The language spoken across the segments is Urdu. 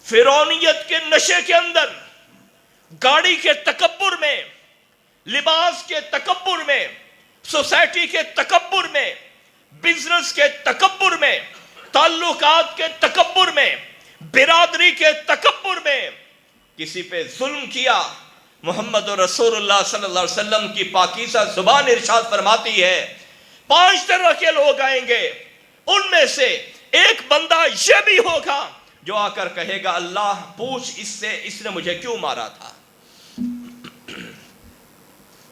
فرعونیت کے نشے کے اندر، گاڑی کے تکبر میں، لباس کے تکبر میں، سوسائٹی کے تکبر میں، بزنس کے تکبر میں، تعلقات کے تکبر میں، برادری کے تکبر میں کسی پہ ظلم کیا، محمد رسول اللہ صلی اللہ علیہ وسلم کی پاکیزہ زبان ارشاد فرماتی ہے 5 طرح کے لوگ آئیں گے، ان میں سے ایک بندہ یہ بھی ہوگا جو آ کر کہے گا اللہ پوچھ اس سے اس نے مجھے کیوں مارا تھا۔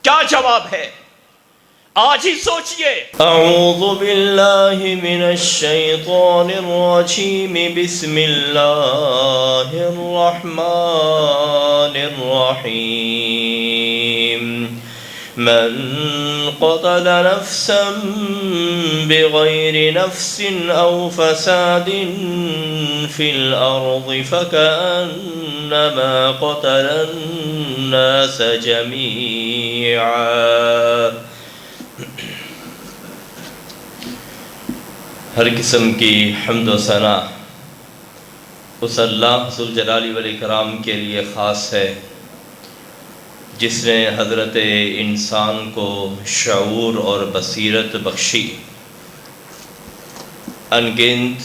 کیا جواب ہے؟ آج ہی سوچئے۔ اعوذ باللہ من الشیطان الرجیم، بسم اللہ الرحمن الرحیم۔ من قتل نفسا بغیر نفس او فساد فی الارض فکأنما قتل الناس جمیعا۔ ہر قسم کی حمد و ثنا اس اللہ ذوالجلال والاکرام کے لیے خاص ہے جس نے حضرت انسان کو شعور اور بصیرت بخشی۔ انگنت،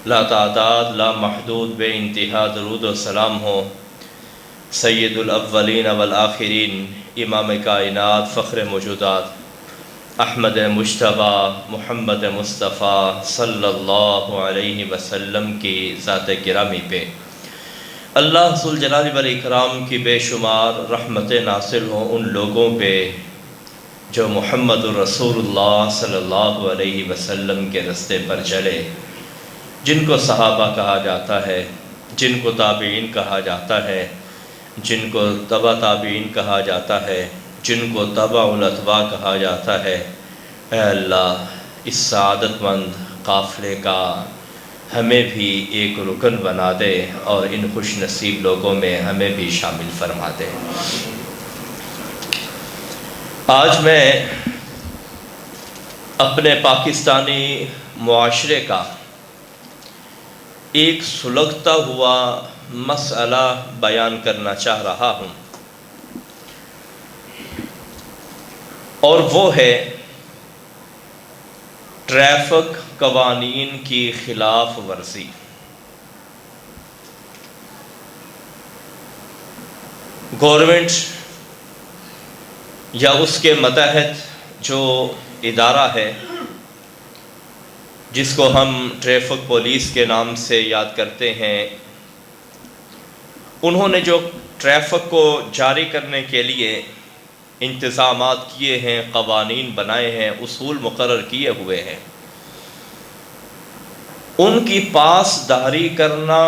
لا تعداد، لا محدود، بے انتہا درود و سلام ہو سید الاولین والآخرین، امام کائنات، فخر موجودات، احمد مجتبیٰ محمد مصطفیٰ صلی اللہ علیہ وسلم کی ذات گرامی پہ اللہ ذوالجلال والاکرام کی بے شمار رحمتیں نازل ہوں ان لوگوں پہ جو محمد الرسول اللہ صلی اللہ علیہ وسلم کے رستے پر چلے، جن کو صحابہ کہا جاتا ہے، جن کو تابعین کہا جاتا ہے، جن کو تبع تابعین کہا جاتا ہے، جن کو تبع الاتباع کہا جاتا ہے۔ اے اللہ اس سعادت مند قافلے کا ہمیں بھی ایک رکن بنا دے اور ان خوش نصیب لوگوں میں ہمیں بھی شامل فرما دے۔ آج میں اپنے پاکستانی معاشرے کا ایک سلگتا ہوا مسئلہ بیان کرنا چاہ رہا ہوں، اور وہ ہے ٹریفک قوانین کی خلاف ورزی۔ گورنمنٹ یا اس کے متحد جو ادارہ ہے جس کو ہم ٹریفک پولیس کے نام سے یاد کرتے ہیں، انہوں نے جو ٹریفک کو جاری کرنے کے لیے انتظامات کیے ہیں، قوانین بنائے ہیں، اصول مقرر کیے ہوئے ہیں، ان کی پاسداری کرنا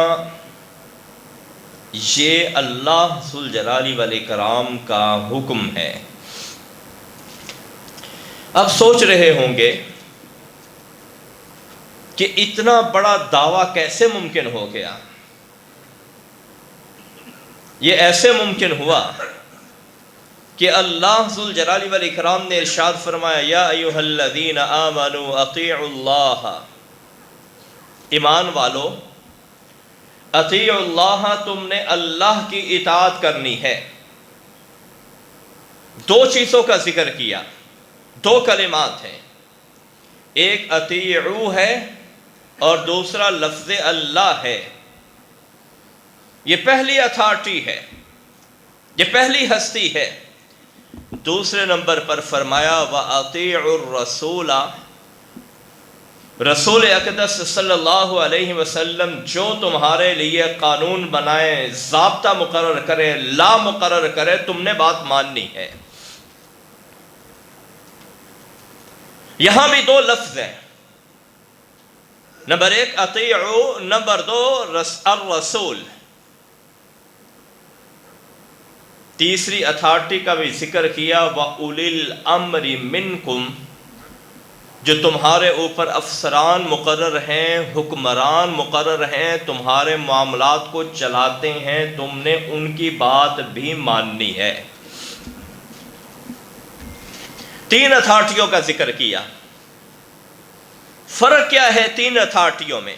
یہ اللہ ذوالجلال والاکرام کا حکم ہے۔ اب سوچ رہے ہوں گے کہ اتنا بڑا دعویٰ کیسے ممکن ہو گیا؟ یہ ایسے ممکن ہوا کہ اللہ ذوالجلال والاکرام نے ارشاد فرمایا یا ایھا الذین آمنوا اطیعوا اللہ، ایمان والو اطیعوا اللہ، تم نے اللہ کی اطاعت کرنی ہے۔ 2 چیزوں کا ذکر کیا، 2 کلمات ہیں، ایک اطیعوا ہے اور دوسرا لفظ اللہ ہے۔ یہ پہلی اتھارٹی ہے، یہ پہلی ہستی ہے۔ دوسرے نمبر پر فرمایا وَأَطِيعُوا الرَّسُولَ، رسول اقدس صلی اللہ علیہ وسلم جو تمہارے لیے قانون بنائے، ضابطہ مقرر کرے، لا مقرر کرے، تم نے بات ماننی ہے۔ یہاں بھی 2 لفظ ہیں، نمبر 1 اطیعوا، نمبر 2 الرسول۔ تیسری اتھارٹی کا بھی ذکر کیا وَأُولِي الْأَمْرِ مِنْكُمْ، جو تمہارے اوپر افسران مقرر ہیں، حکمران مقرر ہیں، تمہارے معاملات کو چلاتے ہیں، تم نے ان کی بات بھی ماننی ہے۔ 3 اتھارٹیوں کا ذکر کیا۔ فرق کیا ہے 3 اتھارٹیوں میں؟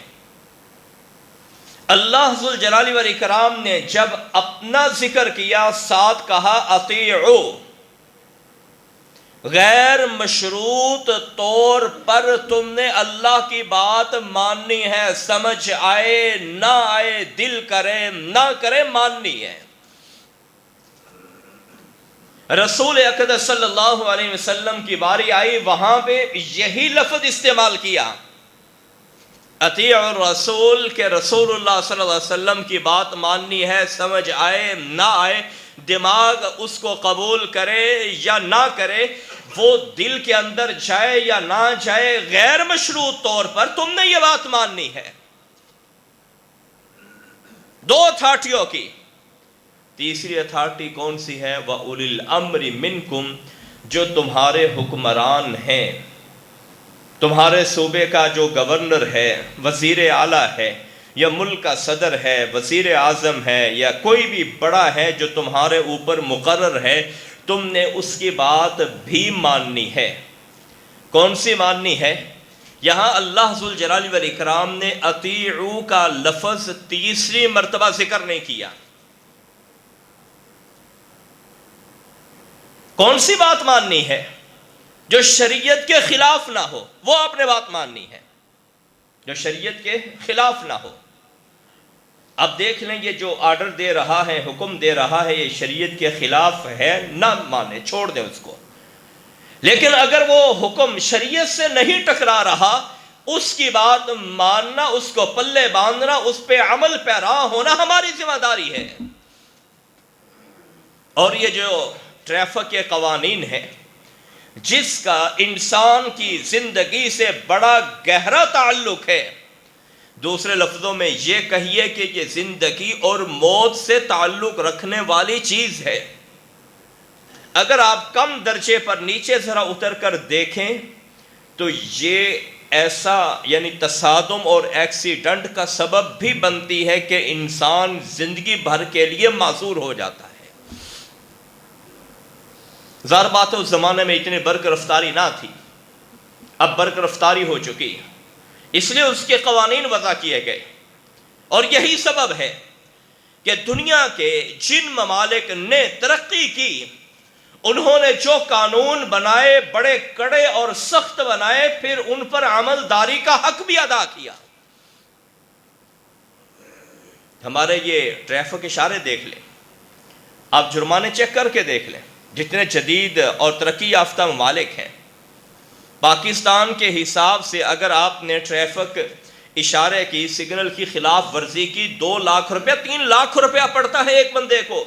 اللہ ذوالجلال والاکرام نے جب اپنا ذکر کیا ساتھ کہا اطیعو، غیر مشروط طور پر تم نے اللہ کی بات ماننی ہے، سمجھ آئے نہ آئے، دل کرے نہ کرے، ماننی ہے۔ رسول اقدس صلی اللہ علیہ وسلم کی باری آئی، وہاں پہ یہی لفظ استعمال کیا، اطیع الرسول، کہ رسول اللہ صلی اللہ علیہ وسلم کی بات ماننی ہے، سمجھ آئے نہ آئے، دماغ اس کو قبول کرے یا نہ کرے، وہ دل کے اندر جائے یا نہ جائے، غیر مشروط طور پر تم نے یہ بات ماننی ہے۔ دو اتھارٹیوں کی، تیسری اتھارٹی کون سی ہے؟ وَأُولِي الْأَمْرِ مِنْكُمْ، جو تمہارے حکمران ہیں، تمہارے صوبے کا جو گورنر ہے، وزیر اعلیٰ ہے، یا ملک کا صدر ہے، وزیر اعظم ہے، یا کوئی بھی بڑا ہے جو تمہارے اوپر مقرر ہے، تم نے اس کی بات بھی ماننی ہے۔ کون سی ماننی ہے؟ یہاں اللہ ذوالجلال والاکرام نے اطیعو کا لفظ تیسری مرتبہ ذکر نہیں کیا۔ کون سی بات ماننی ہے؟ جو شریعت کے خلاف نہ ہو، وہ آپ نے بات ماننی ہے، جو شریعت کے خلاف نہ ہو۔ اب دیکھ لیں یہ جو آرڈر دے رہا ہے، حکم دے رہا ہے، یہ شریعت کے خلاف ہے، نہ مانے، چھوڑ دیں اس کو۔ لیکن اگر وہ حکم شریعت سے نہیں ٹکرا رہا، اس کی بات ماننا، اس کو پلے باندھنا، اس پہ عمل پیرا ہونا ہماری ذمہ داری ہے۔ اور یہ جو ٹریفک کے قوانین ہیں، جس کا انسان کی زندگی سے بڑا گہرا تعلق ہے، دوسرے لفظوں میں یہ کہیے کہ یہ زندگی اور موت سے تعلق رکھنے والی چیز ہے۔ اگر آپ کم درجے پر نیچے ذرا اتر کر دیکھیں تو یہ ایسا یعنی تصادم اور ایکسیڈنٹ کا سبب بھی بنتی ہے کہ انسان زندگی بھر کے لیے معذور ہو جاتا ہے۔ ظاہر بات ہے اس زمانے میں اتنی برق رفتاری نہ تھی، اب برق رفتاری ہو چکی، اس لیے اس کے قوانین وضع کیے گئے۔ اور یہی سبب ہے کہ دنیا کے جن ممالک نے ترقی کی، انہوں نے جو قانون بنائے بڑے کڑے اور سخت بنائے، پھر ان پر عمل داری کا حق بھی ادا کیا۔ ہمارے یہ ٹریفک اشارے دیکھ لیں، آپ جرمانے چیک کر کے دیکھ لیں، جتنے جدید اور ترقی یافتہ ممالک ہیں، پاکستان کے حساب سے اگر آپ نے ٹریفک اشارے کی، سگنل کی خلاف ورزی کی، 2 لاکھ روپیہ 3 لاکھ روپیہ پڑتا ہے ایک بندے کو،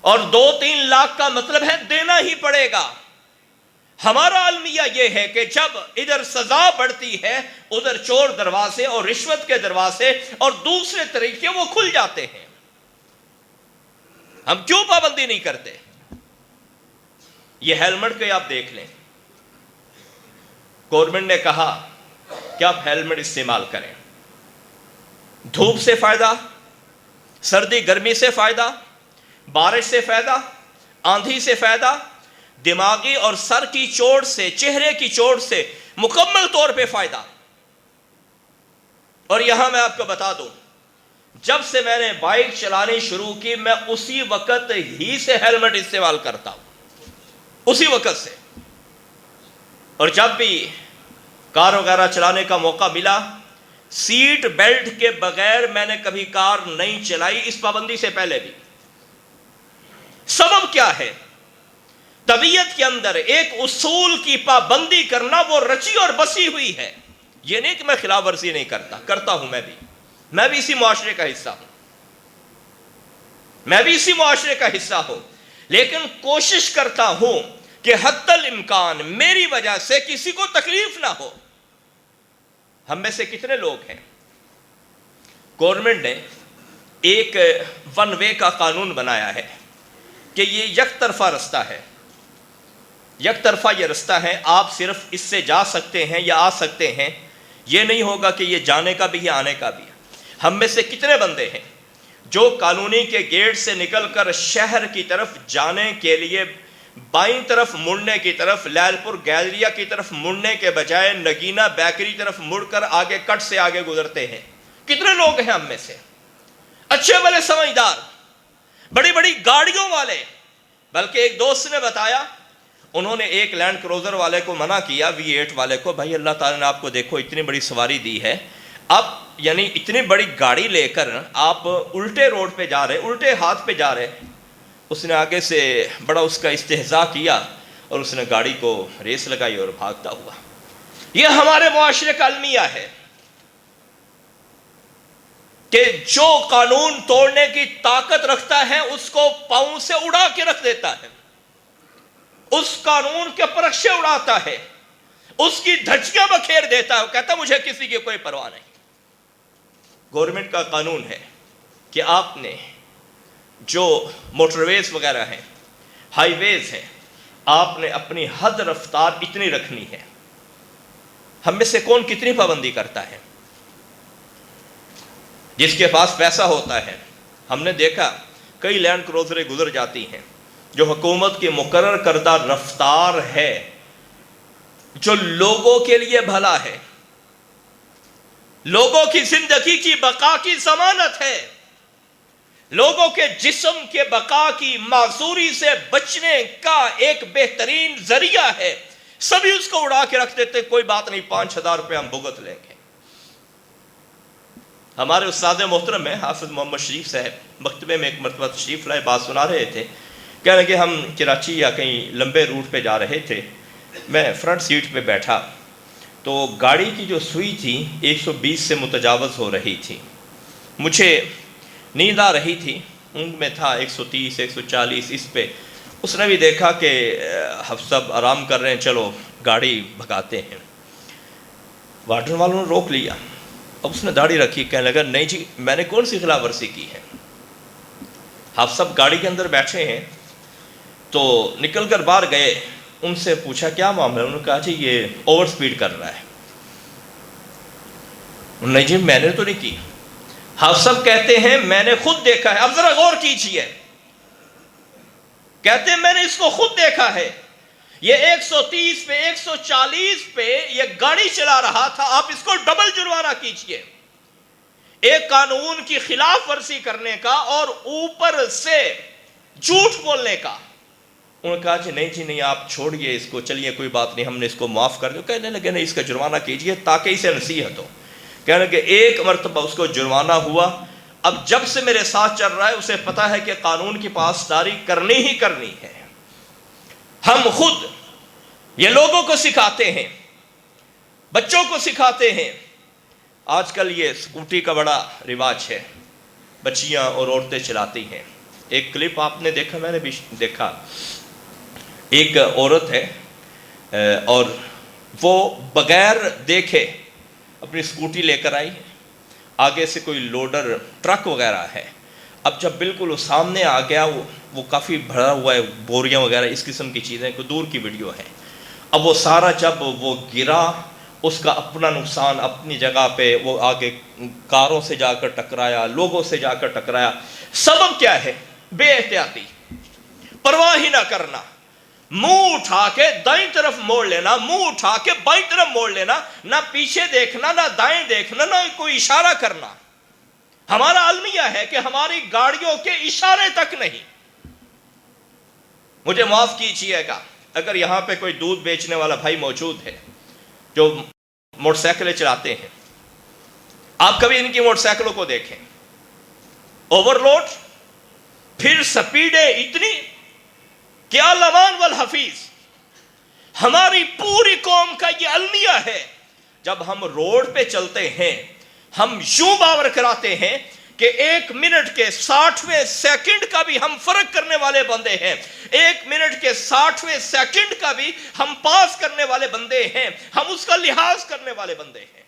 اور 2-3 لاکھ کا مطلب ہے دینا ہی پڑے گا۔ ہمارا المیہ یہ ہے کہ جب ادھر سزا بڑھتی ہے، ادھر چور دروازے اور رشوت کے دروازے اور دوسرے طریقے وہ کھل جاتے ہیں۔ ہم کیوں پابندی نہیں کرتے؟ یہ ہیلمٹ کے آپ دیکھ لیں، گورنمنٹ نے کہا کہ آپ ہیلمٹ استعمال کریں، دھوپ سے فائدہ، سردی گرمی سے فائدہ، بارش سے فائدہ، آندھی سے فائدہ، دماغی اور سر کی چوٹ سے، چہرے کی چوٹ سے مکمل طور پہ فائدہ۔ اور یہاں میں آپ کو بتا دوں، جب سے میں نے بائک چلانی شروع کی، میں اسی وقت ہی سے ہیلمٹ استعمال کرتا ہوں، اسی وقت سے۔ اور جب بھی کار وغیرہ چلانے کا موقع ملا، سیٹ بیلٹ کے بغیر میں نے کبھی کار نہیں چلائی، اس پابندی سے پہلے بھی۔ سبب کیا ہے؟ طبیعت کے اندر ایک اصول کی پابندی کرنا وہ رچی اور بسی ہوئی ہے۔ یہ نہیں کہ میں خلاف ورزی نہیں کرتا ہوں، میں بھی اسی معاشرے کا حصہ ہوں، میں بھی اسی معاشرے کا حصہ ہوں، لیکن کوشش کرتا ہوں کہ حتی الامکان میری وجہ سے کسی کو تکلیف نہ ہو۔ ہم میں سے کتنے لوگ ہیں، گورنمنٹ نے ایک ون وے کا قانون بنایا ہے کہ یہ یک طرفہ رستہ ہے، یک طرفہ یہ رستہ ہے، آپ صرف اس سے جا سکتے ہیں یا آ سکتے ہیں، یہ نہیں ہوگا کہ یہ جانے کا بھی ہے آنے کا بھی ہے۔ ہم میں سے کتنے بندے ہیں جو کالونی کے گیٹ سے نکل کر شہر کی طرف جانے کے لیے بائیں طرف مڑنے کی طرف، لیل پور گیلریا کی طرف مڑنے کے بجائے نگینہ بیکری طرف مڑ کر آگے کٹ سے آگے گزرتے ہیں؟ کتنے لوگ ہیں ہم میں سے اچھے بڑے سمجھدار، بڑی بڑی گاڑیوں والے، بلکہ ایک دوست نے بتایا انہوں نے ایک لینڈ کروزر والے کو منع کیا، V8 والے کو، بھائی اللہ تعالیٰ نے آپ کو دیکھو اتنی بڑی سواری دی ہے، آپ یعنی اتنی بڑی گاڑی لے کر آپ الٹے روڈ پہ جا رہے، الٹے ہاتھ پہ جا رہے۔ اس نے آگے سے بڑا اس کا استہزاء کیا اور اس نے گاڑی کو ریس لگائی اور بھاگتا ہوا۔ یہ ہمارے معاشرے کا المیہ ہے کہ جو قانون توڑنے کی طاقت رکھتا ہے اس کو پاؤں سے اڑا کے رکھ دیتا ہے، اس قانون کے پرچھے اڑاتا ہے، اس کی دھجیاں بکھیر دیتا ہے، وہ کہتا ہے مجھے کسی کی کوئی پرواہ نہیں۔ گورنمنٹ کا قانون ہے کہ آپ نے جو موٹر ویز وغیرہ ہیں، ہائی ویز ہیں، آپ نے اپنی حد رفتار اتنی رکھنی ہے۔ ہم میں سے کون کتنی پابندی کرتا ہے؟ جس کے پاس پیسہ ہوتا ہے، ہم نے دیکھا کئی لینڈ کروزریں گزر جاتی ہیں جو حکومت کی مقرر کردہ رفتار ہے، جو لوگوں کے لیے بھلا ہے، لوگوں کی زندگی کی بقا کی ضمانت ہے، لوگوں کے جسم کے بقا کی معذوری سے بچنے کا ایک بہترین ذریعہ ہے، سبھی اس کو اڑا کے رکھ دیتے، کوئی بات نہیں 5000 روپے ہم بھگت لیں گے۔ ہمارے استاد محترم ہیں حافظ محمد شریف صاحب، مکتبے میں ایک مرتبہ تشریف لائے، بات سنا رہے تھے، کہہ رہے کہ ہم کراچی یا کہیں لمبے روٹ پہ جا رہے تھے، میں فرنٹ سیٹ پہ بیٹھا تو گاڑی کی جو سوئی تھی 120 سے متجاوز ہو رہی تھی، مجھے نیند آ رہی تھی، اونگ میں تھا 130 140 اس پہ۔ اس نے بھی دیکھا کہ حفظ صاحب آرام کر رہے ہیں، چلو گاڑی بھگاتے ہیں۔ وارڈن والوں نے روک لیا، اب اس نے داڑھی رکھی، کہنے لگا نہیں جی میں نے کون سی خلاف ورزی کی ہے۔ حافظ صاحب گاڑی کے اندر بیٹھے ہیں تو نکل کر باہر گئے، ان سے پوچھا کیا معاملہ ہے؟ انہوں نے کہا جی یہ اوور سپیڈ کر رہا ہے۔ نہیں جی میں نے تو نہیں کی۔ حافظ صاحب کہتے ہیں میں نے خود دیکھا ہے، اب ذرا غور کیجئے، کہتے ہیں میں نے اس کو خود دیکھا ہے، یہ 130 پہ 140 پہ یہ گاڑی چلا رہا تھا، آپ اس کو ڈبل جرمانہ کیجئے، ایک قانون کی خلاف ورزی کرنے کا اور اوپر سے جھوٹ بولنے کا۔ انہوں نے کہا جی نہیں آپ چھوڑیے اس کو، چلیے کوئی بات نہیں، ہم نے اس کو معاف کر دیا۔ کہنے لگے نہیں اس کا جرمانہ کیجئے تاکہ اسے نصیحت ہو۔ کہنے لگے ایک مرتبہ اس کو جرمانہ ہوا، اب جب سے میرے ساتھ چل رہا ہے اسے پتا ہے کہ قانون کی پاسداری کرنی ہی کرنی ہے۔ ہم خود یہ لوگوں کو سکھاتے ہیں، بچوں کو سکھاتے ہیں۔ آج کل یہ سکوٹی کا بڑا رواج ہے، بچیاں اور عورتیں چلاتی ہیں۔ ایک کلپ آپ نے دیکھا، میں نے بھی دیکھا، ایک عورت ہے اور وہ بغیر دیکھے اپنی سکوٹی لے کر آئی، آگے سے کوئی لوڈر ٹرک وغیرہ ہے، اب جب بالکل وہ سامنے آ گیا، وہ کافی بھرا ہوا ہے، بوریاں وغیرہ اس قسم کی چیزیں، کوئی دور کی ویڈیو ہے، اب وہ سارا جب وہ گرا، اس کا اپنا نقصان اپنی جگہ پہ، وہ آگے کاروں سے جا کر ٹکرایا، لوگوں سے جا کر ٹکرایا۔ سبب کیا ہے؟ بے احتیاطی، پرواہ ہی نہ کرنا، منہ اٹھا کے دائیں طرف موڑ لینا، منہ اٹھا کے بائیں طرف موڑ لینا، نہ پیچھے دیکھنا، نہ دائیں دیکھنا، نہ کوئی اشارہ کرنا۔ ہمارا المیہ ہے کہ ہماری گاڑیوں کے اشارے تک نہیں۔ مجھے معاف کیجیے گا اگر یہاں پہ کوئی دودھ بیچنے والا بھائی موجود ہے جو موٹر سائیکلیں چلاتے ہیں، آپ کبھی ان کی موٹر سائیکلوں کو دیکھیں، اوور لوڈ، پھر سپیڈیں اتنی، کیا لمان والحفیظ۔ ہماری پوری قوم کا یہ المیہ ہے، جب ہم روڈ پہ چلتے ہیں ہم یوں باور کراتے ہیں کہ 1 منٹ کے 60ویں سیکنڈ کا بھی ہم فرق کرنے والے بندے ہیں، 1 منٹ کے 60ویں سیکنڈ کا بھی ہم پاس کرنے والے بندے ہیں، ہم اس کا لحاظ کرنے والے بندے ہیں۔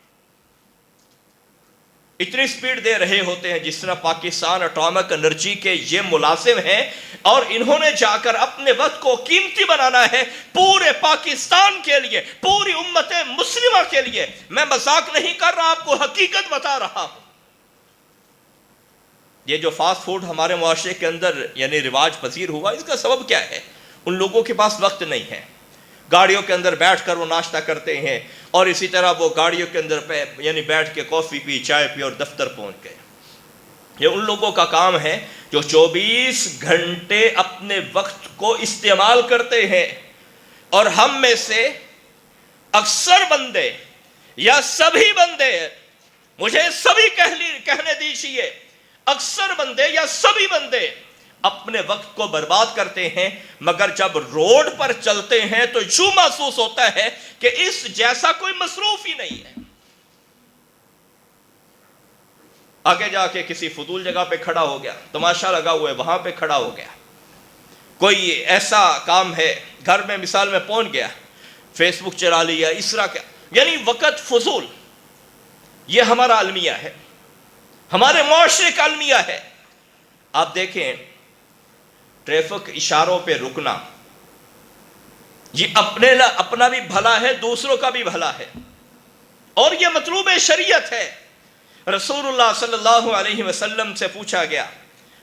اتنی سپیڈ دے رہے ہوتے ہیں جس طرح پاکستان اٹامک انرجی کے یہ ملازم ہیں، اور انہوں نے جا کر اپنے وقت کو قیمتی بنانا ہے پورے پاکستان کے لیے، پوری امت مسلمہ کے لیے۔ میں مذاق نہیں کر رہا، آپ کو حقیقت بتا رہا ہوں۔ یہ جو فاسٹ فوڈ ہمارے معاشرے کے اندر یعنی رواج پذیر ہوا، اس کا سبب کیا ہے؟ ان لوگوں کے پاس وقت نہیں ہے، گاڑیوں کے اندر بیٹھ کر وہ ناشتہ کرتے ہیں، اور اسی طرح وہ گاڑیوں کے اندر یعنی بیٹھ کے کافی پی، چائے پی اور دفتر پہنچ گئے۔ یہ ان لوگوں کا کام ہے جو 24 گھنٹے اپنے وقت کو استعمال کرتے ہیں، اور ہم میں سے اکثر بندے یا سبھی بندے، مجھے سبھی کہنے دیجیے، اکثر بندے یا سبھی بندے اپنے وقت کو برباد کرتے ہیں، مگر جب روڈ پر چلتے ہیں تو یوں محسوس ہوتا ہے کہ اس جیسا کوئی مصروف ہی نہیں ہے۔ آگے جا کے کسی فضول جگہ پہ کھڑا ہو گیا، تماشا لگا ہوا ہے وہاں پہ کھڑا ہو گیا، کوئی ایسا کام ہے گھر میں مثال میں پہنچ گیا، فیس بک چلا لیا، اس طرح کیا، یعنی وقت فضول۔ یہ ہمارا المیہ ہے، ہمارے معاشرے کا المیہ ہے۔ آپ دیکھیں ٹریفک اشاروں پہ رکنا، یہ اپنا بھی بھلا ہے، دوسروں کا بھی بھلا ہے، اور یہ مطلوب شریعت ہے۔ رسول اللہ صلی اللہ علیہ وسلم سے پوچھا گیا،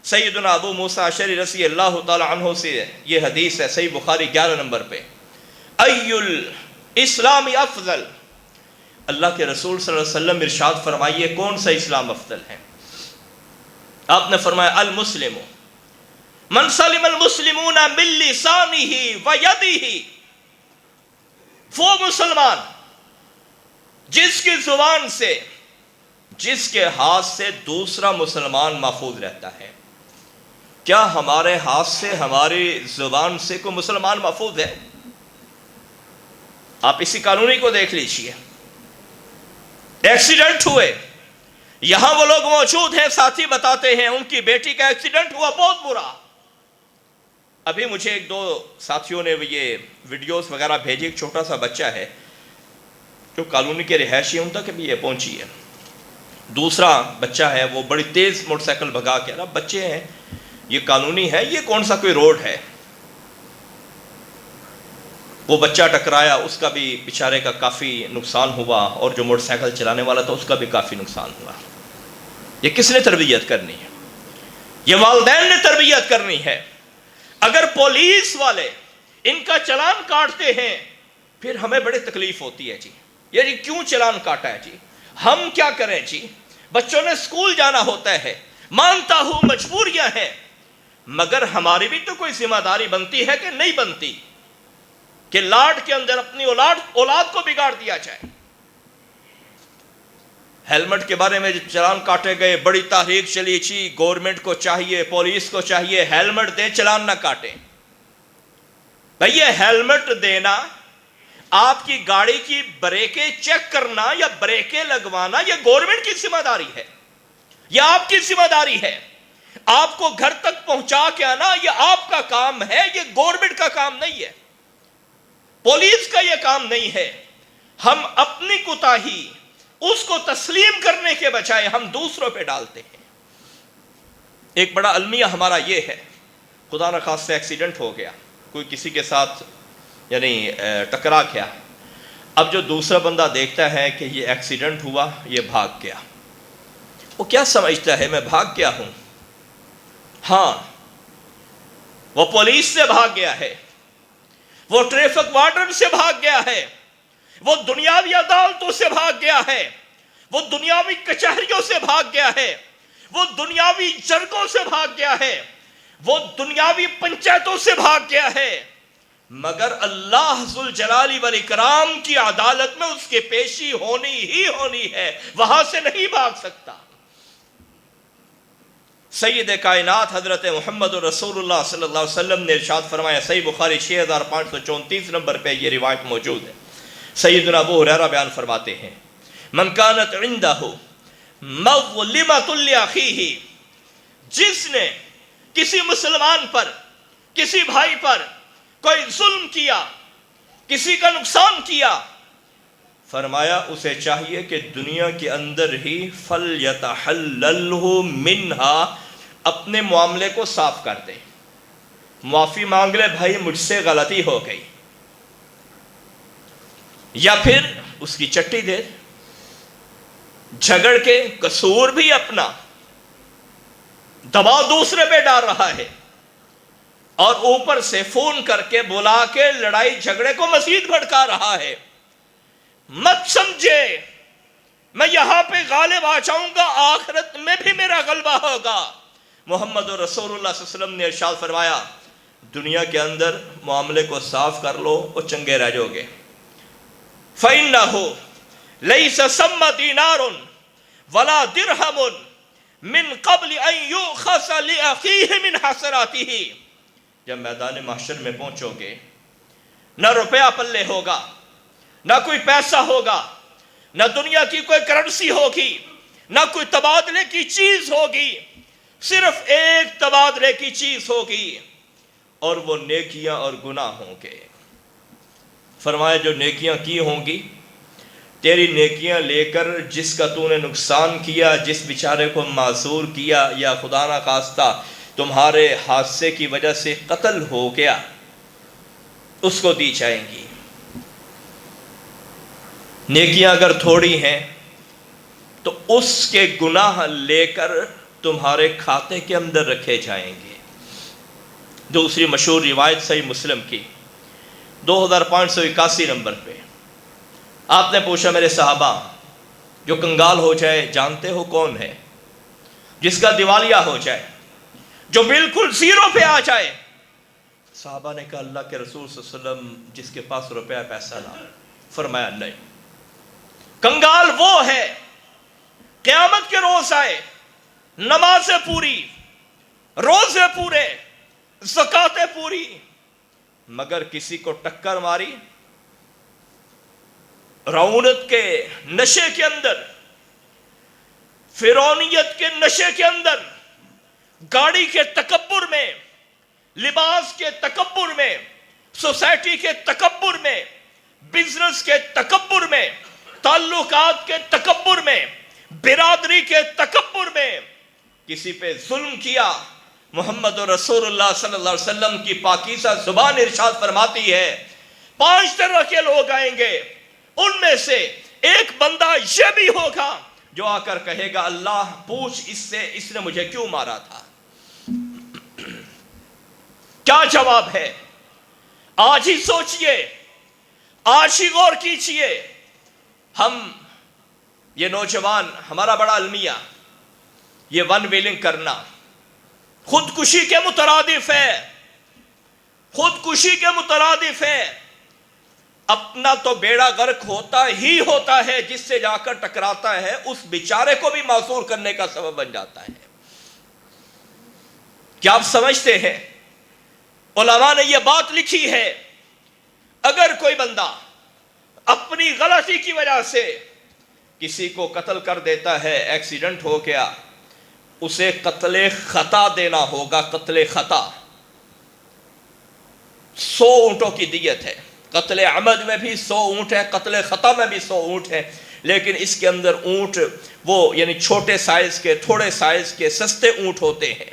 سیدنا ابو موسیٰ اشعری رضی اللہ تعالی عنہ سے یہ حدیث ہے، صحیح بخاری 11 نمبر پہ، ای الاسلام افضل، اللہ کے رسول صلی اللہ علیہ وسلم ارشاد فرمائیے کون سا اسلام افضل ہے؟ آپ نے فرمایا المسلم من سلم المسلمون من لسانہ ویدہ، وہ مسلمان جس کی زبان سے، جس کے ہاتھ سے دوسرا مسلمان محفوظ رہتا ہے۔ کیا ہمارے ہاتھ سے، ہماری زبان سے کوئی مسلمان محفوظ ہے؟ آپ اسی قانونی کو دیکھ لیجئے، ایکسیڈنٹ ہوئے، یہاں وہ لوگ موجود ہیں، ساتھی بتاتے ہیں ان کی بیٹی کا ایکسیڈنٹ ہوا بہت برا۔ ابھی مجھے ایک دو ساتھیوں نے یہ ویڈیوز وغیرہ بھیجی، ایک چھوٹا سا بچہ ہے جو کالونی کے رہائشی، ان تک بھی یہ پہنچی ہے، دوسرا بچہ ہے وہ بڑی تیز موٹر سائیکل بھگا کے، بچے ہیں، یہ کالونی ہے، یہ کون سا کوئی روڈ ہے، وہ بچہ ٹکرایا، اس کا بھی بیچارے کا کافی نقصان ہوا، اور جو موٹر سائیکل چلانے والا تھا اس کا بھی کافی نقصان ہوا۔ یہ کس نے تربیت کرنی ہے؟ یہ والدین نے تربیت کرنی ہے۔ اگر پولیس والے ان کا چلان کاٹتے ہیں پھر ہمیں بڑی تکلیف ہوتی ہے جی، یہ کیوں چلان کاٹا ہے جی، ہم کیا کریں جی، بچوں نے اسکول جانا ہوتا ہے، مانتا ہوں مجبوریاں ہیں، مگر ہماری بھی تو کوئی ذمہ داری بنتی ہے کہ نہیں بنتی کہ لاڈ کے اندر اپنی اولاد کو بگاڑ دیا جائے۔ ہیلمٹ کے بارے میں چلان کاٹے گئے، بڑی تحریک چلی تھی، گورنمنٹ کو چاہیے، پولیس کو چاہیے ہیلمٹ دیں، چلان نہ کاٹیں۔ بھئی یہ ہیلمٹ دینا، آپ کی گاڑی کی بریکیں چیک کرنا یا بریکیں لگوانا، یہ گورنمنٹ کی ذمہ داری ہے، یہ آپ کی ذمہ داری ہے۔ آپ کو گھر تک پہنچا کے آنا یہ آپ کا کام ہے، یہ گورنمنٹ کا کام نہیں ہے، پولیس کا یہ کام نہیں ہے۔ ہم اپنی کوتاہی اس کو تسلیم کرنے کے بجائے ہم دوسروں پہ ڈالتے ہیں۔ ایک بڑا المیہ ہمارا یہ ہے، خدا نخواستہ ایکسیڈنٹ ہو گیا، کوئی کسی کے ساتھ یعنی ٹکرا گیا، اب جو دوسرا بندہ دیکھتا ہے کہ یہ ایکسیڈنٹ ہوا، یہ بھاگ گیا، وہ کیا سمجھتا ہے میں بھاگ گیا ہوں؟ ہاں، وہ پولیس سے بھاگ گیا ہے، وہ ٹریفک وارڈن سے بھاگ گیا ہے، وہ دنیاوی عدالتوں سے بھاگ گیا ہے، وہ دنیاوی کچہریوں سے بھاگ گیا ہے، وہ دنیاوی جرگوں سے بھاگ گیا ہے، وہ دنیاوی پنچایتوں سے بھاگ گیا ہے، مگر اللہ ذوالجلال والاکرام کی عدالت میں اس کی پیشی ہونی ہی ہونی ہے، وہاں سے نہیں بھاگ سکتا۔ سید کائنات حضرت محمد رسول اللہ صلی اللہ علیہ وسلم نے ارشاد فرمایا، صحیح بخاری 6534 نمبر پہ یہ روایت موجود ہے، سیدنا ابو ہریرہ بیان فرماتے ہیں، من کانت عندہ مظلمۃ لاخیہ، جس نے کسی مسلمان پر، کسی بھائی پر کوئی ظلم کیا، کسی کا نقصان کیا، فرمایا اسے چاہیے کہ دنیا کے اندر ہی فَلْيَتَحَلَّلْهُ مِنْهَا، اپنے معاملے کو صاف کر دے، معافی مانگ لے، بھائی مجھ سے غلطی ہو گئی، یا پھر اس کی چٹی دے، جھگڑ کے قصور بھی اپنا، دباؤ دوسرے پہ ڈال رہا ہے، اور اوپر سے فون کر کے بلا کے لڑائی جھگڑے کو مزید بھڑکا رہا ہے۔ مت سمجھے میں یہاں پہ غالب آ جاؤں گا، آخرت میں بھی میرا غلبہ ہوگا۔ محمد رسول اللہ صلی اللہ علیہ وسلم نے ارشاد فرمایا دنیا کے اندر معاملے کو صاف کر لو اور چنگے رہ جاؤ گے۔ فَإِنَّهُ لَيْسَ ثَمَّ دِينَارٌ وَلَا دِرْهَمٌ مِّن قَبْلِ أَن يُؤْخَذَ لِأَخِيهِ مِنْ حَسَنَاتِهِ۔ جب میدان محشر میں پہنچو گے نہ روپیہ پلے ہوگا، نہ کوئی پیسہ ہوگا، نہ دنیا کی کوئی کرنسی ہوگی، نہ کوئی تبادلے کی چیز ہوگی، صرف ایک تبادلے کی چیز ہوگی اور وہ نیکیاں اور گناہ ہوں گے۔ فرمایا جو نیکیاں کی ہوں گی، تیری نیکیاں لے کر جس کا تو نے نقصان کیا، جس بیچارے کو معذور کیا یا خدا نہ خواستہ تمہارے حادثے کی وجہ سے قتل ہو گیا، اس کو دی جائیں گی۔ نیکیاں اگر تھوڑی ہیں تو اس کے گناہ لے کر تمہارے کھاتے کے اندر رکھے جائیں گے۔ دوسری مشہور روایت صحیح مسلم کی 2581 نمبر پہ آپ نے پوچھا میرے صحابہ جو کنگال ہو جائے جانتے ہو کون ہے؟ جس کا دیوالیہ ہو جائے، جو بالکل زیرو پہ آ جائے۔ صحابہ نے کہا اللہ کے رسول صلی اللہ علیہ وسلم جس کے پاس روپیہ پیسہ نہ ہو۔ فرمایا نہیں، کنگال وہ ہے قیامت کے روز آئے، نمازیں پوری، روزے پورے، زکاتیں پوری، مگر کسی کو ٹکر ماری، رعونت کے نشے کے اندر، فرعونیت کے نشے کے اندر، گاڑی کے تکبر میں، لباس کے تکبر میں، سوسائٹی کے تکبر میں، بزنس کے تکبر میں، تعلقات کے تکبر میں، برادری کے تکبر میں کسی پہ ظلم کیا۔ محمد رسول اللہ صلی اللہ علیہ وسلم کی پاکیزہ زبان ارشاد فرماتی ہے 5 طرح کے لوگ آئیں گے، ان میں سے ایک بندہ یہ بھی ہوگا جو آ کر کہے گا اللہ پوچھ اس سے اس نے مجھے کیوں مارا تھا۔ کیا جواب ہے؟ آج ہی سوچئے، آج ہی غور کیجئے۔ ہم یہ نوجوان، ہمارا بڑا المیہ یہ ون ویلنگ کرنا خودکشی کے مترادف ہے، خودکشی کے مترادف ہے۔ اپنا تو بیڑا غرق ہوتا ہی ہوتا ہے، جس سے جا کر ٹکراتا ہے اس بیچارے کو بھی معذور کرنے کا سبب بن جاتا ہے۔ کیا آپ سمجھتے ہیں؟ علماء نے یہ بات لکھی ہے اگر کوئی بندہ اپنی غلطی کی وجہ سے کسی کو قتل کر دیتا ہے، ایکسیڈنٹ ہو گیا، اسے قتل خطا دینا ہوگا۔ قتل خطا 100 اونٹوں کی دیت ہے، قتل عمد میں بھی 100 اونٹ ہے، قتل خطا میں بھی 100 اونٹ ہے، لیکن اس کے اندر اونٹ وہ یعنی چھوٹے سائز کے، تھوڑے سائز کے سستے اونٹ ہوتے ہیں۔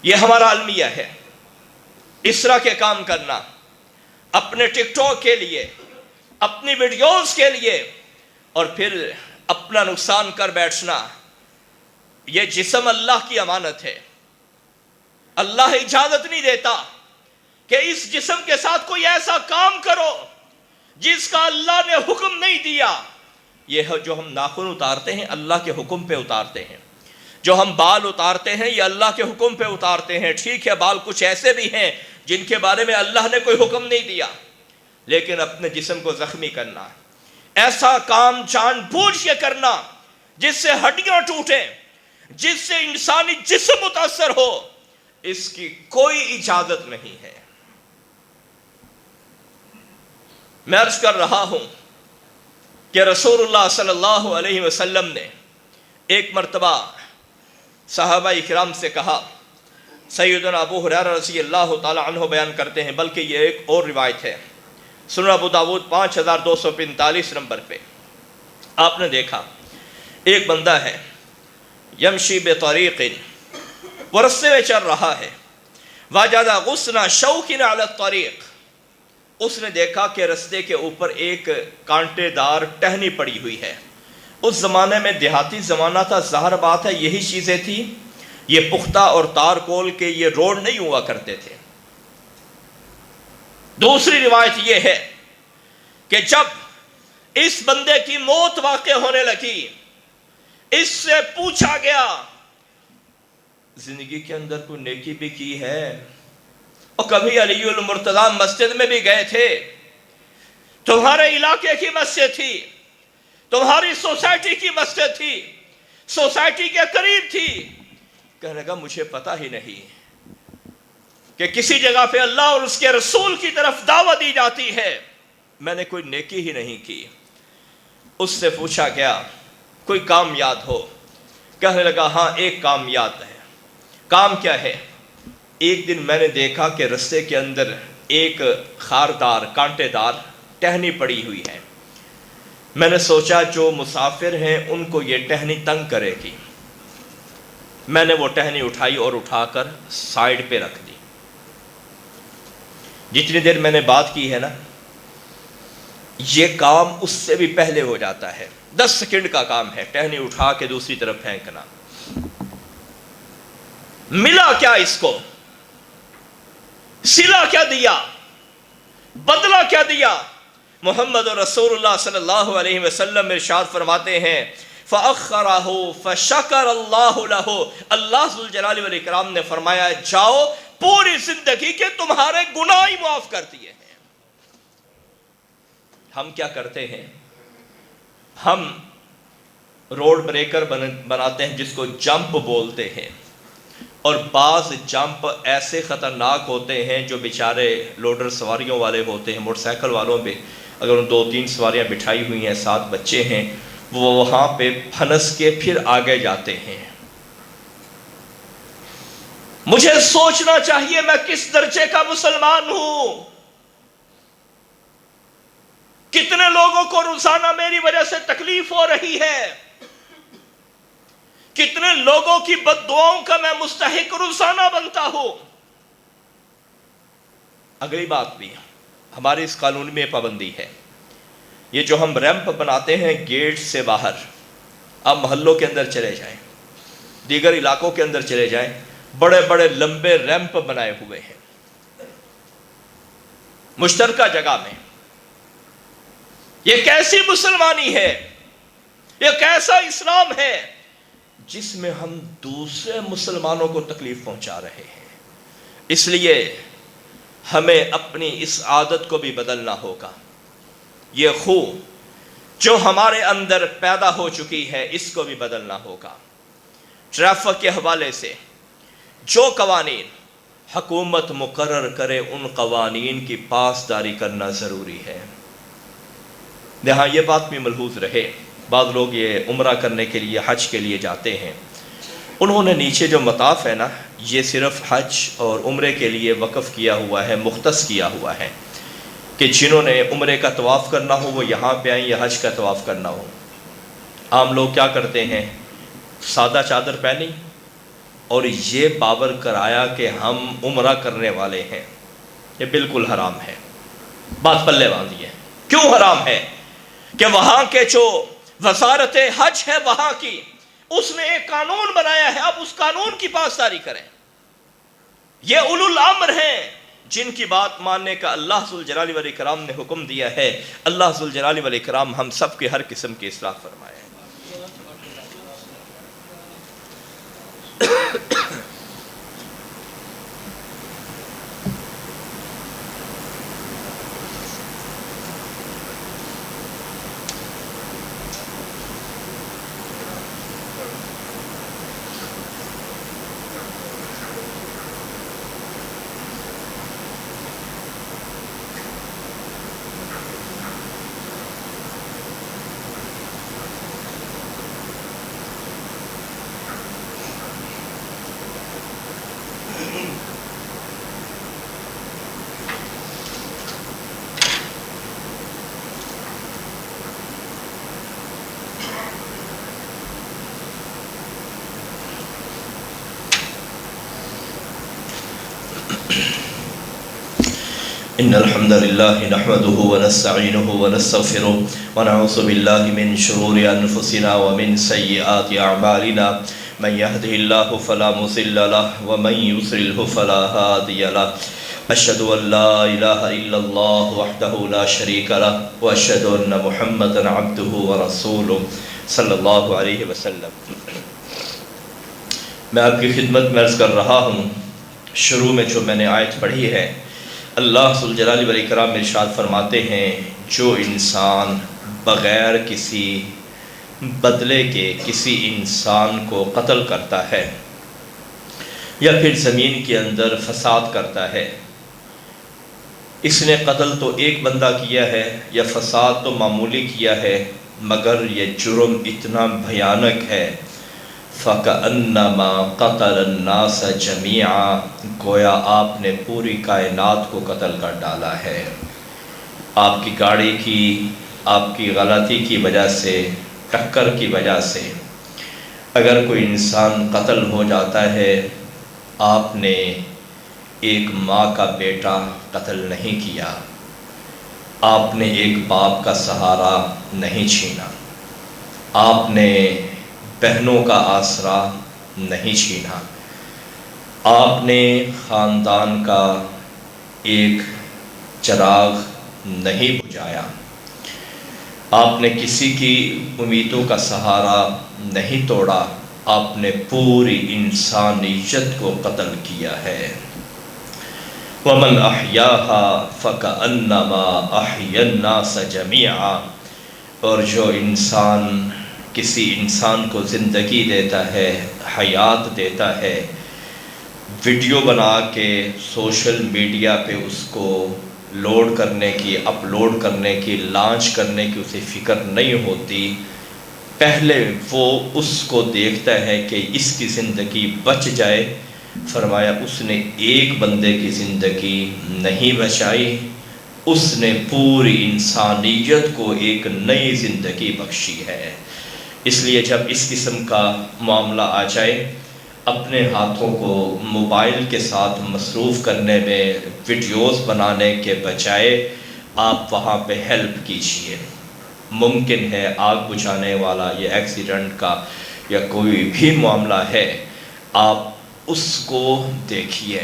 یہ ہمارا المیہ ہے، اس طرح کے کام کرنا اپنے ٹک ٹاک کے لیے، اپنی ویڈیوز کے لیے، اور پھر اپنا نقصان کر بیٹھنا۔ یہ جسم اللہ کی امانت ہے، اللہ اجازت نہیں دیتا کہ اس جسم کے ساتھ کوئی ایسا کام کرو جس کا اللہ نے حکم نہیں دیا۔ یہ جو ہم ناخن اتارتے ہیں اللہ کے حکم پہ اتارتے ہیں، جو ہم بال اتارتے ہیں یہ اللہ کے حکم پہ اتارتے ہیں۔ ٹھیک ہے بال کچھ ایسے بھی ہیں جن کے بارے میں اللہ نے کوئی حکم نہیں دیا، لیکن اپنے جسم کو زخمی کرنا، ایسا کام جان بوجھ کے کرنا جس سے ہڈیاں ٹوٹیں، جس سے انسانی جسم متاثر ہو، اس کی کوئی اجازت نہیں ہے۔ میں عرض کر رہا ہوں کہ رسول اللہ صلی اللہ علیہ وسلم نے ایک مرتبہ صحابہ اکرام سے کہا، سیدنا ابو ہریرہ رضی اللہ تعالی عنہ بیان کرتے ہیں، بلکہ یہ ایک اور روایت ہے سنن ابو داود 5245 نمبر پہ، آپ نے دیکھا ایک بندہ ہے یمشی بطریق، وہ رستے میں چل رہا ہے، وجد غصن شوک علی الطریق، اس نے دیکھا کہ رستے کے اوپر ایک کانٹے دار ٹہنی پڑی ہوئی ہے۔ اس زمانے میں دیہاتی زمانہ تھا، ظاہر بات ہے یہی چیزیں تھیں، یہ پختہ اور تار کول کے یہ روڈ نہیں ہوا کرتے تھے۔ دوسری روایت یہ ہے کہ جب اس بندے کی موت واقع ہونے لگی، اس سے پوچھا گیا زندگی کے اندر کوئی نیکی بھی کی ہے؟ اور کبھی علی المرتضیٰ مسجد میں بھی گئے تھے؟ تمہارے علاقے کی مسجد تھی، تمہاری سوسائٹی کی مسجد تھی، سوسائٹی کے قریب تھی۔ کہنے لگا مجھے پتا ہی نہیں کہ کسی جگہ پہ اللہ اور اس کے رسول کی طرف دعوت دی جاتی ہے، میں نے کوئی نیکی ہی نہیں کی۔ اس سے پوچھا گیا کوئی کام یاد ہو؟ کہنے لگا ہاں ایک کام یاد ہے۔ کام کیا ہے؟ ایک دن میں نے دیکھا کہ رستے کے اندر ایک خاردار کانٹے دار ٹہنی پڑی ہوئی ہے۔ میں نے سوچا جو مسافر ہیں ان کو یہ ٹہنی تنگ کرے گی، میں نے وہ ٹہنی اٹھائی اور اٹھا کر سائیڈ پہ رکھ دی۔ جتنی دیر میں نے بات کی ہے نا، یہ کام اس سے بھی پہلے ہو جاتا ہے، 10 سیکنڈ کا کام ہے، ٹہنی اٹھا کے دوسری طرف پھینکنا۔ ملا کیا اس کو؟ صلہ کیا دیا؟ بدلہ کیا دیا؟ محمد رسول اللہ صلی اللہ علیہ وسلم ارشاد فرماتے ہیں فَأَخَّرَهُ فَشَكَرَ اللَّهُ لَهُ، اللہ ذوالجلال والاکرام نے فرمایا جاؤ پوری زندگی کے تمہارے گناہ ہی معاف کر دیے ہیں۔ ہم کیا کرتے ہیں؟ ہم روڈ بریکر بناتے ہیں جس کو جمپ بولتے ہیں، اور بعض جمپ ایسے خطرناک ہوتے ہیں جو بیچارے لوڈر سواریوں والے ہوتے ہیں، موٹر سائیکل والوں پہ اگر ان 2-3 سواریاں بٹھائی ہوئی ہیں، 7 بچے ہیں، وہ وہاں پہ پھنس کے پھر آگے جاتے ہیں۔ مجھے سوچنا چاہیے میں کس درجے کا مسلمان ہوں۔ کتنے لوگوں کو روزانہ میری وجہ سے تکلیف ہو رہی ہے، کتنے لوگوں کی بد دعاؤں کا میں مستحق روزانہ بنتا ہوں۔ اگلی بات بھی ہمارے اس قانون میں پابندی ہے، یہ جو ہم ریمپ بناتے ہیں گیٹ سے باہر، آپ محلوں کے اندر چلے جائیں، دیگر علاقوں کے اندر چلے جائیں، بڑے بڑے لمبے ریمپ بنائے ہوئے ہیں مشترکہ جگہ میں۔ یہ کیسی مسلمانی ہے، یہ کیسا اسلام ہے جس میں ہم دوسرے مسلمانوں کو تکلیف پہنچا رہے ہیں؟ اس لیے ہمیں اپنی اس عادت کو بھی بدلنا ہوگا۔ یہ خو جو ہمارے اندر پیدا ہو چکی ہے اس کو بھی بدلنا ہوگا۔ ٹریفک کے حوالے سے جو قوانین حکومت مقرر کرے ان قوانین کی پاسداری کرنا ضروری ہے۔ یہاں یہ بات بھی ملحوظ رہے، بعض لوگ یہ عمرہ کرنے کے لیے حج کے لیے جاتے ہیں، انہوں نے نیچے جو مطاف ہے نا یہ صرف حج اور عمرے کے لیے وقف کیا ہوا ہے، مختص کیا ہوا ہے کہ جنہوں نے عمرے کا طواف کرنا ہو وہ یہاں پہ آئیں یا حج کا طواف کرنا ہو۔ عام لوگ کیا کرتے ہیں، سادہ چادر پہنی اور یہ باور کرایا کہ ہم عمرہ کرنے والے ہیں۔ یہ بالکل حرام ہے، بات پلے باندھی ہے۔ کیوں حرام ہے؟ کہ وہاں کے جو وزارت حج ہے وہاں کی، اس نے ایک قانون بنایا ہے، اب اس قانون کی پاسداری کریں۔ یہ اولو الامر ہیں جن کی بات ماننے کا اللہ ذوالجلال والاکرام نے حکم دیا ہے۔ اللہ ذوالجلال والاکرام ہم سب کے ہر قسم کی اصلاح فرمائے۔ إن الحمد لله نحمده ونستعينه ونستغفره ونعوذ بالله من شرور أنفسنا ومن سيئات أعمالنا من يهده الله فلا مضل له ومن يضلل فلا هادي له اشہد ان لا الہ الا اللہ وحدہ لا شریک لہ واشہد ان محمدا عبدہ ورسولہ صلی اللہ علیہ وسلم۔ میں آپ کی خدمت میں عرض کر رہا ہوں، شروع میں جو میں نے آیت پڑھی ہے، اللہ ذوالجلال والاکرام ارشاد فرماتے ہیں جو انسان بغیر کسی بدلے کے کسی انسان کو قتل کرتا ہے یا پھر زمین کے اندر فساد کرتا ہے، اس نے قتل تو ایک بندہ کیا ہے یا فساد تو معمولی کیا ہے، مگر یہ جرم اتنا بھیانک ہے، فَكَأَنَّمَا قَتَلَ النَّاسَ جَمِيعًا، گویا آپ نے پوری کائنات کو قتل کر ڈالا ہے۔ آپ کی گاڑی کی، آپ کی غلطی کی وجہ سے، ٹکر کی وجہ سے اگر کوئی انسان قتل ہو جاتا ہے، آپ نے ایک ماں کا بیٹا قتل نہیں کیا، آپ نے ایک باپ کا سہارا نہیں چھینا، آپ نے بہنوں کا آسرا نہیں چھینا، آپ نے خاندان کا ایک چراغ نہیں بجھایا، آپ نے کسی کی امیدوں کا سہارا نہیں توڑا، آپ نے پوری انسانیت کو قتل کیا ہے۔ وَمَنْ أَحْيَاهَا فَكَأَنَّمَا أَحْيَا النَّاسَ جَمِيعًا، اور جو انسان کسی انسان کو زندگی دیتا ہے، حیات دیتا ہے، ویڈیو بنا کے سوشل میڈیا پہ اس کو لوڈ کرنے کی، اپلوڈ کرنے کی، لانچ کرنے کی اسے فکر نہیں ہوتی، پہلے وہ اس کو دیکھتا ہے کہ اس کی زندگی بچ جائے، فرمایا اس نے ایک بندے کی زندگی نہیں بچائی، اس نے پوری انسانیت کو ایک نئی زندگی بخشی ہے۔ اس لیے جب اس قسم کا معاملہ آ جائے، اپنے ہاتھوں کو موبائل کے ساتھ مصروف کرنے میں، ویڈیوز بنانے کے بجائے آپ وہاں پہ ہیلپ کیجئے۔ ممکن ہے آگ بجھانے والا یا ایکسیڈنٹ کا یا کوئی بھی معاملہ ہے، آپ اس کو دیکھیے۔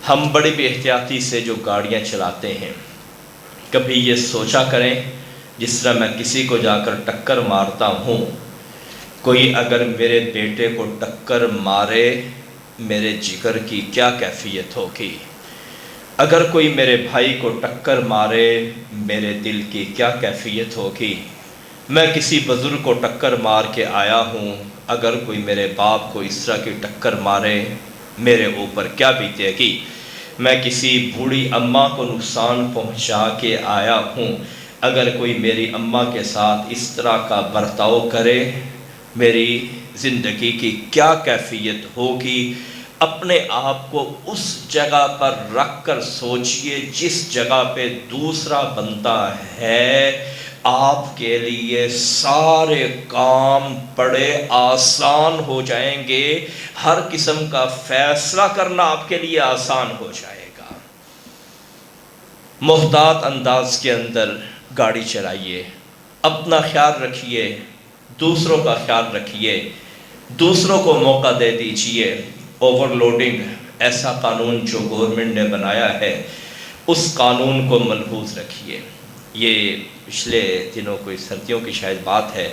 ہم بڑی بے احتیاطی سے جو گاڑیاں چلاتے ہیں، کبھی یہ سوچا کریں جس طرح میں کسی کو جا کر ٹکر مارتا ہوں، کوئی اگر میرے بیٹے کو ٹکر مارے، میرے جگر کی کیا کیفیت ہوگی؟ اگر کوئی میرے بھائی کو ٹکر مارے، میرے دل کی کیا کیفیت ہوگی؟ میں کسی بزرگ کو ٹکر مار کے آیا ہوں، اگر کوئی میرے باپ کو اس طرح کی ٹکر مارے، میرے اوپر کیا بیتے گی؟ میں کسی بوڑھی اماں کو نقصان پہنچا کے آیا ہوں، اگر کوئی میری اماں کے ساتھ اس طرح کا برتاؤ کرے، میری زندگی کی کیا کیفیت ہوگی؟ اپنے آپ کو اس جگہ پر رکھ کر سوچئے جس جگہ پہ دوسرا بندہ ہے، آپ کے لیے سارے کام بڑے آسان ہو جائیں گے، ہر قسم کا فیصلہ کرنا آپ کے لیے آسان ہو جائے گا۔ محتاط انداز کے اندر گاڑی چلائیے، اپنا خیال رکھیے، دوسروں کا خیال رکھیے، دوسروں کو موقع دے دیجئے۔ اوور لوڈنگ ایسا قانون جو گورنمنٹ نے بنایا ہے، اس قانون کو ملحوظ رکھیے۔ یہ پچھلے دنوں کوئی سردیوں کی شاید بات ہے،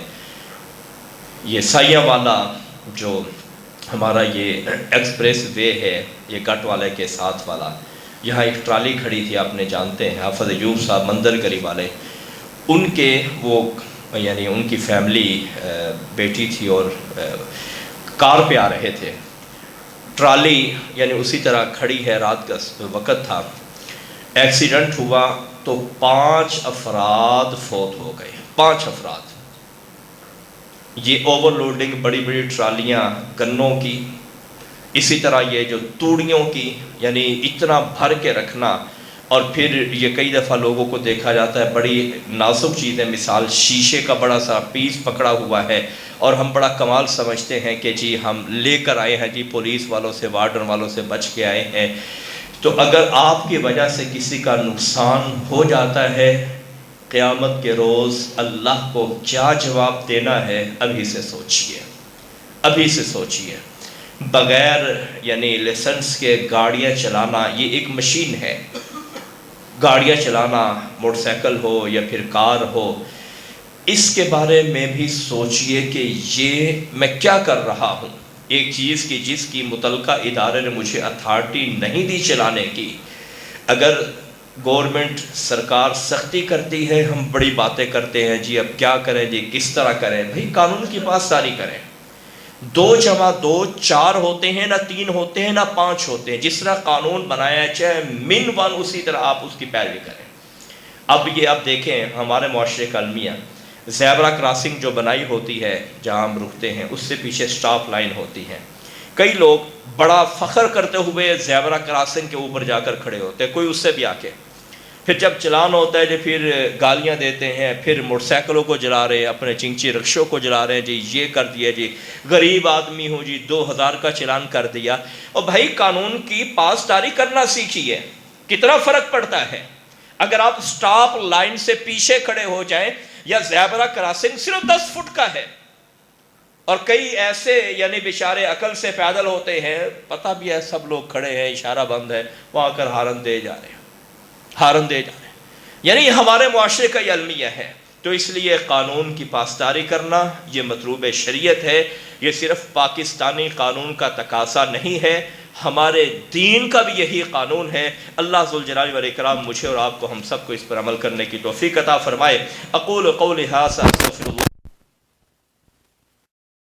یہ سائیاں والا جو ہمارا یہ ایکسپریس وے ہے، یہ گٹ والے کے ساتھ والا، یہاں ایک ٹرالی کھڑی تھی، آپ نے جانتے ہیں حافظ ایوب صاحب مندر گری والے، ان کے وہ یعنی ان کی فیملی بیٹی تھی اور کار پہ آ رہے تھے، ٹرالی یعنی اسی طرح کھڑی ہے، رات کا وقت تھا، ایکسیڈنٹ ہوا تو 5 افراد فوت ہو گئے، 5 افراد۔ یہ اوور لوڈنگ بڑی بڑی ٹرالیاں گنوں کی، اسی طرح یہ جو توڑیوں کی، یعنی اتنا بھر کے رکھنا، اور پھر یہ کئی دفعہ لوگوں کو دیکھا جاتا ہے بڑی نازک چیزیں، مثال شیشے کا بڑا سا پیس پکڑا ہوا ہے، اور ہم بڑا کمال سمجھتے ہیں کہ جی ہم لے کر آئے ہیں، جی پولیس والوں سے، وارڈن والوں سے بچ کے آئے ہیں۔ تو اگر آپ کی وجہ سے کسی کا نقصان ہو جاتا ہے، قیامت کے روز اللہ کو کیا جواب دینا ہے، ابھی سے سوچئے، ابھی سے سوچئے۔ بغیر یعنی لائسنس کے گاڑیاں چلانا یہ ایک مشین ہے. گاڑیاں چلانا، موٹر سائیکل ہو یا پھر کار ہو، اس کے بارے میں بھی سوچئے کہ یہ میں کیا کر رہا ہوں. ایک چیز کی جس کی متعلقہ ادارے نے مجھے اتھارٹی نہیں دی چلانے کی، اگر گورنمنٹ سرکار سختی کرتی ہے، ہم بڑی باتیں کرتے ہیں جی اب کیا کریں جی کس طرح کریں. بھئی قانون کی پاسداری کریں. 2 جمع 2 4 ہوتے ہیں، نہ 3 ہوتے ہیں، نہ 5 ہوتے ہیں. جس طرح قانون بنایا چاہے من 1 اسی طرح آپ اس کی پیروی کریں. اب دیکھیں ہمارے معاشرے کا المیہ، زیبرا کراسنگ جو بنائی ہوتی ہے جہاں ہم رکتے ہیں اس سے پیچھے سٹاپ لائن ہوتی ہے. کئی لوگ بڑا فخر کرتے ہوئے زیبرا کراسنگ کے اوپر جا کر کھڑے ہوتے ہیں، کوئی اس سے بھی آ کے پھر جب چلان ہوتا ہے جی پھر گالیاں دیتے ہیں، پھر موٹر سائیکلوں کو جلا رہے ہیں، اپنے چنچی رکشوں کو جلا رہے ہیں جی یہ کر دیا جی غریب آدمی ہو جی 2000 کا چلان کر دیا. اور بھائی قانون کی پاسداری کرنا سیکھیے. کتنا فرق پڑتا ہے اگر آپ سٹاپ لائن سے پیچھے کھڑے ہو جائیں یا زیبرا کراسنگ صرف 10 فٹ کا ہے. اور کئی ایسے یعنی بیچارے عقل سے پیدل ہوتے ہیں، پتہ بھی ہے سب لوگ کھڑے ہیں، اشارہ بند ہے، وہاں کر ہارن دے جا رہے ہیں. یعنی ہمارے معاشرے کا یہ المیہ ہے. تو اس لیے قانون کی پاسداری کرنا یہ مطلوب شریعت ہے. یہ صرف پاکستانی قانون کا تقاضا نہیں ہے، ہمارے دین کا بھی یہی قانون ہے. اللہ ذوالجلال والاکرام مجھے اور آپ کو ہم سب کو اس پر عمل کرنے کی توفیق عطا فرمائے. اقول قولی ھذا استغفر اللہ